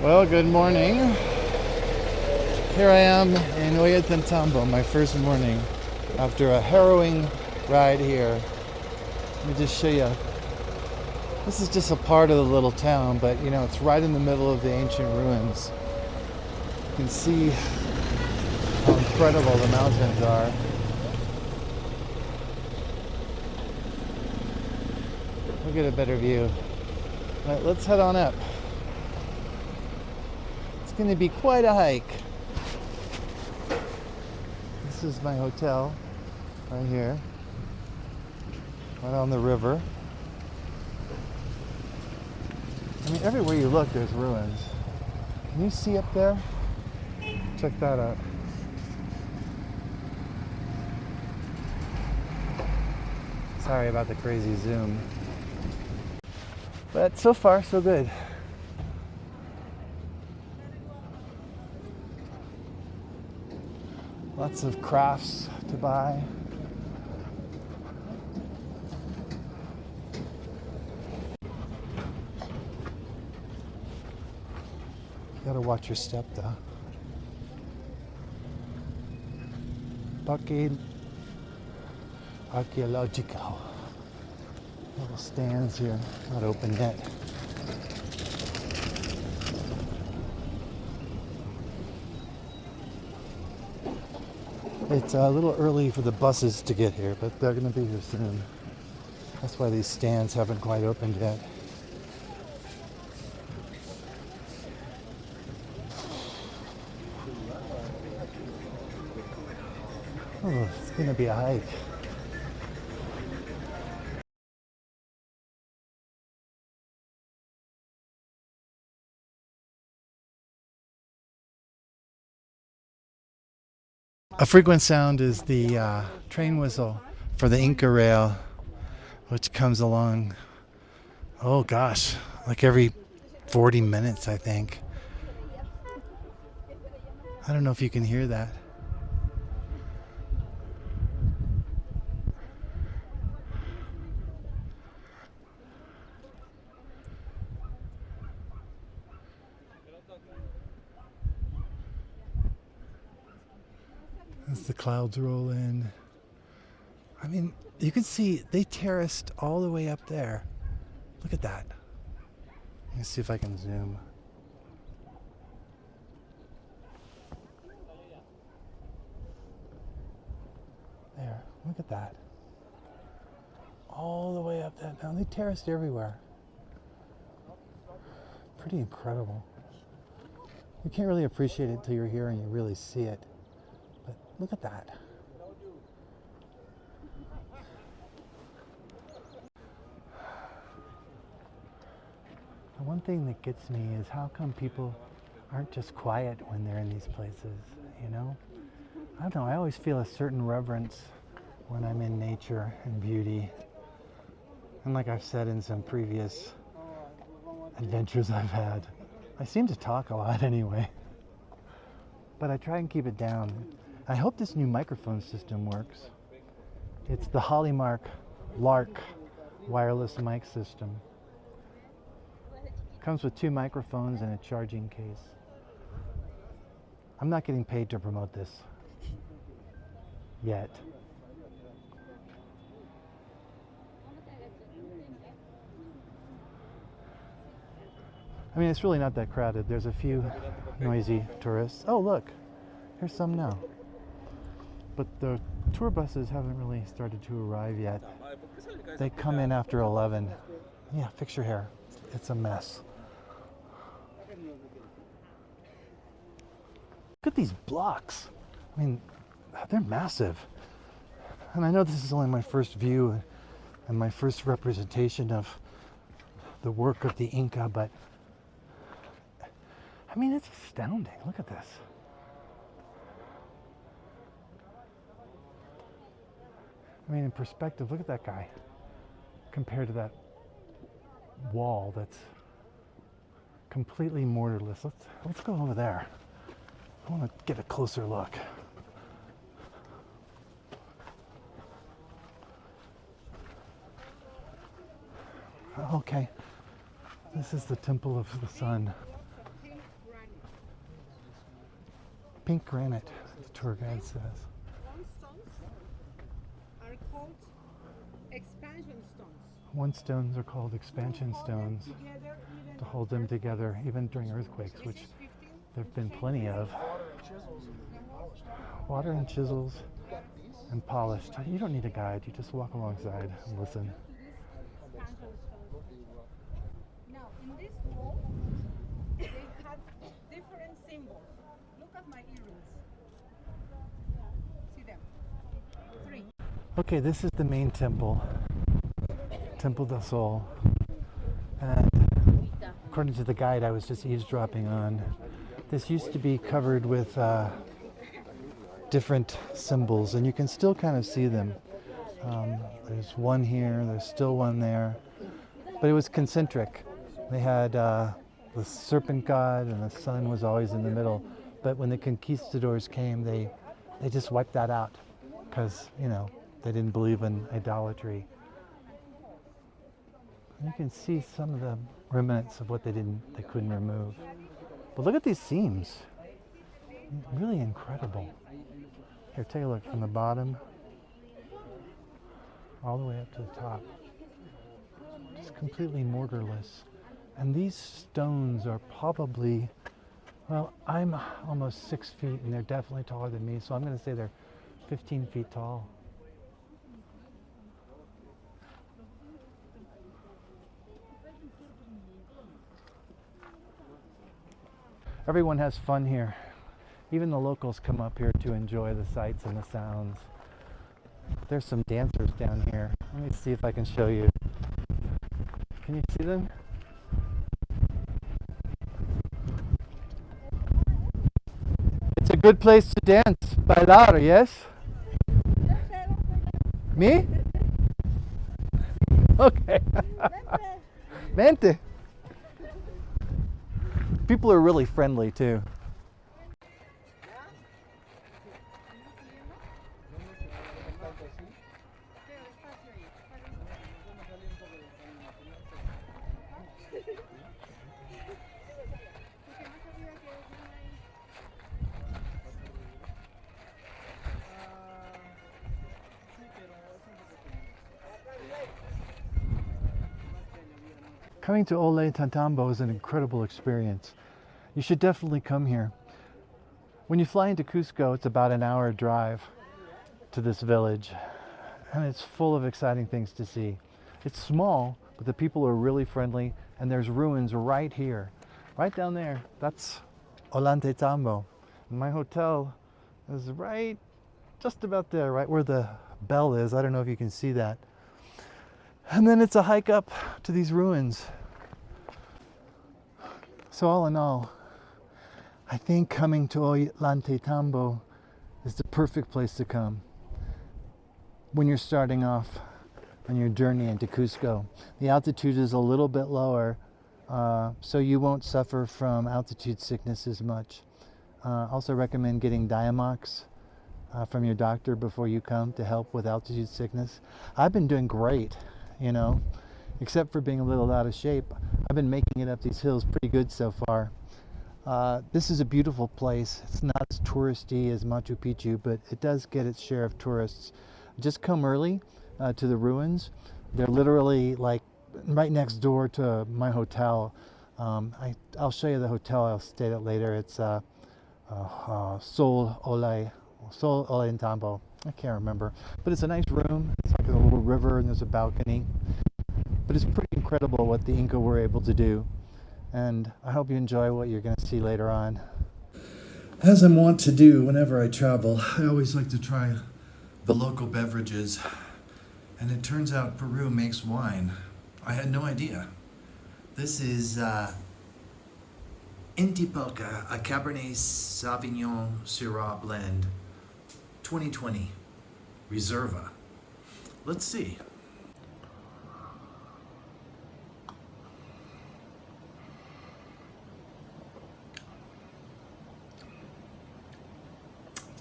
Well, good morning. Here I am in Ollantaytambo, my first morning after a harrowing ride here. Let me just show you. This is just a part of the little town, but you know, it's right in the middle of the ancient ruins. You can see how incredible the mountains are. We'll get a better view. All right, let's head on up. It's going to be quite a hike. This is my hotel right here, right on the river. I mean, everywhere you look, there's ruins. Can you see up there? Check that out. Sorry about the crazy zoom. But so far, so good. Lots of crafts to buy. You gotta watch your step though. Parque Archaeological. Little stands here, not open yet. It's a little early for the buses to get here, but they're going to be here soon. That's why these stands haven't quite opened yet. Oh, it's going to be a hike. A frequent sound is the train whistle for the Inca rail, which comes along, oh gosh, like every 40 minutes, I think. I don't know if you can hear that. As the clouds roll in. I mean, you can see they terraced all the way up there. Look at that. Let me see if I can zoom. There, look at that. All the way up that mountain. They terraced everywhere. Pretty incredible. You can't really appreciate it till you're here and you really see it. But look at that. The one thing that gets me is how come people aren't just quiet when they're in these places, you know? I don't know, I always feel a certain reverence when I'm in nature and beauty. And like I've said in some previous adventures I've had, I seem to talk a lot anyway. But I try and keep it down. I hope this new microphone system works. It's the Hallmark Lark wireless mic system. Comes with 2 microphones and a charging case. I'm not getting paid to promote this yet. I mean, it's really not that crowded. There's a few noisy tourists. Oh, look, here's some now. But the tour buses haven't really started to arrive yet. They come in after 11. Yeah, fix your hair. It's a mess. Look at these blocks. I mean, they're massive. And I know this is only my first view and my first representation of the work of the Inca, but I mean, it's astounding. Look at this. I mean, in perspective, look at that guy compared to that wall that's completely mortarless. Let's go over there. I want to get a closer look. Okay, this is the Temple of the Sun. pink granite, the tour guide says. One stones are called expansion stones. One stones are called expansion stones to hold them together even during earthquakes, which there have been plenty of. Water and chisels and polished. You don't need a guide, you just walk alongside and listen. Now, in this wall, they have different symbols. Look at my earrings. See them? 3. Okay, this is the main temple, Temple del Sol. And according to the guide I was just eavesdropping on, this used to be covered with different symbols, and you can still kind of see them. There's one here, there's still one there, but it was concentric. They had the serpent god, and the sun was always in the middle. But when the conquistadors came, they just wiped that out because, you know, they didn't believe in idolatry. And you can see some of the remnants of what they couldn't remove. But look at these seams. Really incredible. Here, take a look from the bottom all the way up to the top. Just completely mortarless. And these stones are probably, well, I'm almost 6 feet and they're definitely taller than me, so I'm going to say they're 15 feet tall. Everyone has fun here. Even the locals come up here to enjoy the sights and the sounds. There's some dancers down here. Let me see if I can show you. Can you see them? It's a good place to dance. Bailar, yes? Me? Okay. Vente. People are really friendly too. Coming to Ollantaytambo is an incredible experience. You should definitely come here. When you fly into Cusco, it's about an hour drive to this village, and it's full of exciting things to see. It's small, but the people are really friendly, and there's ruins right here. Right down there, that's Ollantaytambo. And my hotel is right, just about there, right where the bell is. I don't know if you can see that. And then it's a hike up to these ruins. So all in all, I think coming to Ollantaytambo is the perfect place to come when you're starting off on your journey into Cusco. The altitude is a little bit lower, so you won't suffer from altitude sickness as much. Also recommend getting Diamox from your doctor before you come to help with altitude sickness. I've been doing great, you know, except for being a little out of shape. I've been making it up these hills pretty good so far. This is a beautiful place. It's not as touristy as Machu Picchu, but it does get its share of tourists. Just come early to the ruins. They're literally like right next door to my hotel. I'll show you the hotel. I'll state it later. It's Sol Ollantaytambo. I can't remember, but it's a nice room. It's like a little river, and there's a balcony. But it's pretty incredible what the Inca were able to do. And I hope you enjoy what you're going to see later on. As I'm wont to do whenever I travel, I always like to try the local beverages. And it turns out Peru makes wine. I had no idea. This is Intipalca, a Cabernet Sauvignon Syrah blend, 2020, Reserva. Let's see.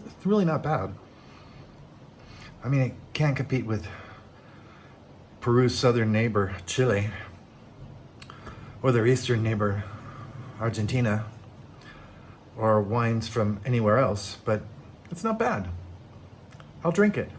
It's really not bad. I mean, it can't compete with Peru's southern neighbor, Chile, or their eastern neighbor, Argentina, or wines from anywhere else, but it's not bad. I'll drink it.